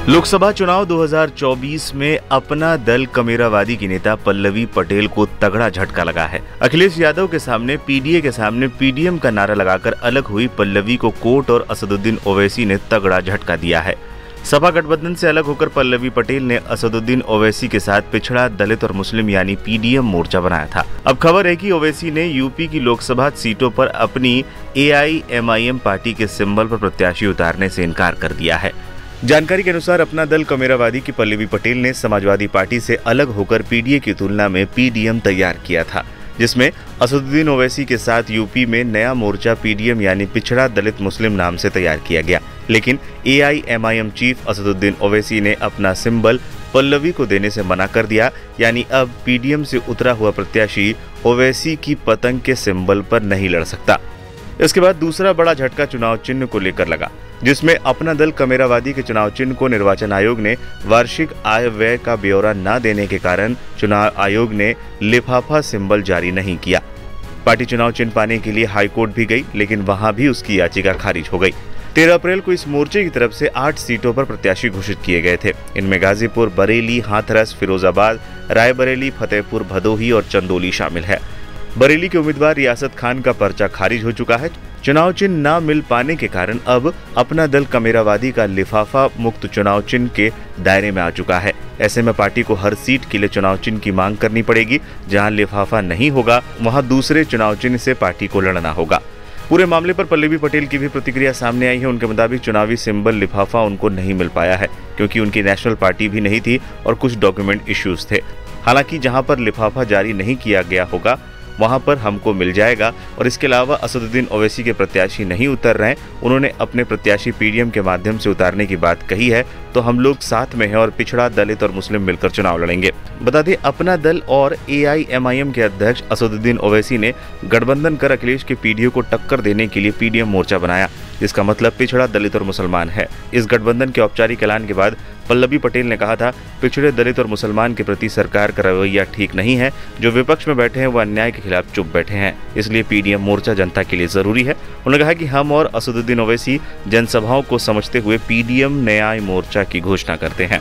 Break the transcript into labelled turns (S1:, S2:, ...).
S1: लोकसभा चुनाव 2024 में अपना दल कमेरावादी की नेता पल्लवी पटेल को तगड़ा झटका लगा है। अखिलेश यादव के सामने पीडीए के सामने पीडीएम का नारा लगाकर अलग हुई पल्लवी को कोर्ट और असदुद्दीन ओवैसी ने तगड़ा झटका दिया है। सपा गठबंधन से अलग होकर पल्लवी पटेल ने असदुद्दीन ओवैसी के साथ पिछड़ा दलित और मुस्लिम यानी पीडीएम मोर्चा बनाया था। अब खबर है कि ओवैसी ने यूपी की लोकसभा सीटों पर अपनी एआईएमआईएम पार्टी के सिंबल पर प्रत्याशी उतारने से इनकार कर दिया है। जानकारी के अनुसार अपना दल कमेरावादी की पल्लवी पटेल ने समाजवादी पार्टी से अलग होकर पीडीए की तुलना में पीडीएम तैयार किया था, जिसमें असदुद्दीन ओवैसी के साथ यूपी में नया मोर्चा पीडीएम यानी पिछड़ा दलित मुस्लिम नाम से तैयार किया गया। लेकिन एआईएमआईएम चीफ असदुद्दीन ओवैसी ने अपना सिंबल पल्लवी को देने से मना कर दिया, यानी अब पीडीएम से उतरा हुआ प्रत्याशी ओवैसी की पतंग के सिंबल पर नहीं लड़ सकता। इसके बाद दूसरा बड़ा झटका चुनाव चिन्ह को लेकर लगा, जिसमें अपना दल कमेरावादी के चुनाव चिन्ह को निर्वाचन आयोग ने वार्षिक आय व्यय का ब्यौरा न देने के कारण चुनाव आयोग ने लिफाफा सिंबल जारी नहीं किया। पार्टी चुनाव चिन्ह पाने के लिए हाईकोर्ट भी गई, लेकिन वहां भी उसकी याचिका खारिज हो गई। 13 अप्रैल को इस मोर्चे की तरफ से 8 सीटों पर प्रत्याशी घोषित किए गए थे। इनमें गाजीपुर, बरेली, हाथरस, फिरोजाबाद, रायबरेली, फतेहपुर, भदोही और चंदौली शामिल है। बरेली के उम्मीदवार रियासत खान का पर्चा खारिज हो चुका है। चुनाव चिन्ह न मिल पाने के कारण अब अपना दल कमेरावादी का लिफाफा मुक्त चुनाव चिन्ह के दायरे में आ चुका है। ऐसे में पार्टी को हर सीट के लिए चुनाव चिन्ह की मांग करनी पड़ेगी। जहां लिफाफा नहीं होगा वहां दूसरे चुनाव चिन्ह से पार्टी को लड़ना होगा। पूरे मामले पर पल्लवी पटेल की भी प्रतिक्रिया सामने आई है। उनके मुताबिक चुनावी सिंबल लिफाफा उनको नहीं मिल पाया है, क्योंकि उनकी नेशनल पार्टी भी नहीं थी और कुछ डॉक्यूमेंट इश्यूज थे। हालांकि जहां पर लिफाफा जारी नहीं किया गया होगा वहां पर हमको मिल जाएगा। और इसके अलावा असदुद्दीन ओवैसी के प्रत्याशी नहीं उतर रहे हैं, उन्होंने अपने प्रत्याशी पीडीएम के माध्यम से उतारने की बात कही है, तो हम लोग साथ में हैं और पिछड़ा दलित और मुस्लिम मिलकर चुनाव लड़ेंगे। बता दें, अपना दल और एआईएमआईएम के अध्यक्ष असदुद्दीन ओवैसी ने गठबंधन कर अखिलेश के पीडीए को टक्कर देने के लिए पीडीएम मोर्चा बनाया, जिसका मतलब पिछड़ा दलित और मुसलमान है। इस गठबंधन के औपचारिक ऐलान के बाद पल्लवी पटेल ने कहा था, पिछड़े दलित और मुसलमान के प्रति सरकार का रवैया ठीक नहीं है। जो विपक्ष में बैठे हैं वो अन्याय के खिलाफ चुप बैठे हैं, इसलिए पीडीएम मोर्चा जनता के लिए जरूरी है। उन्होंने कहा कि हम और असदुद्दीन ओवैसी जनसभाओं को समझते हुए पीडीएम न्याय मोर्चा की घोषणा करते हैं।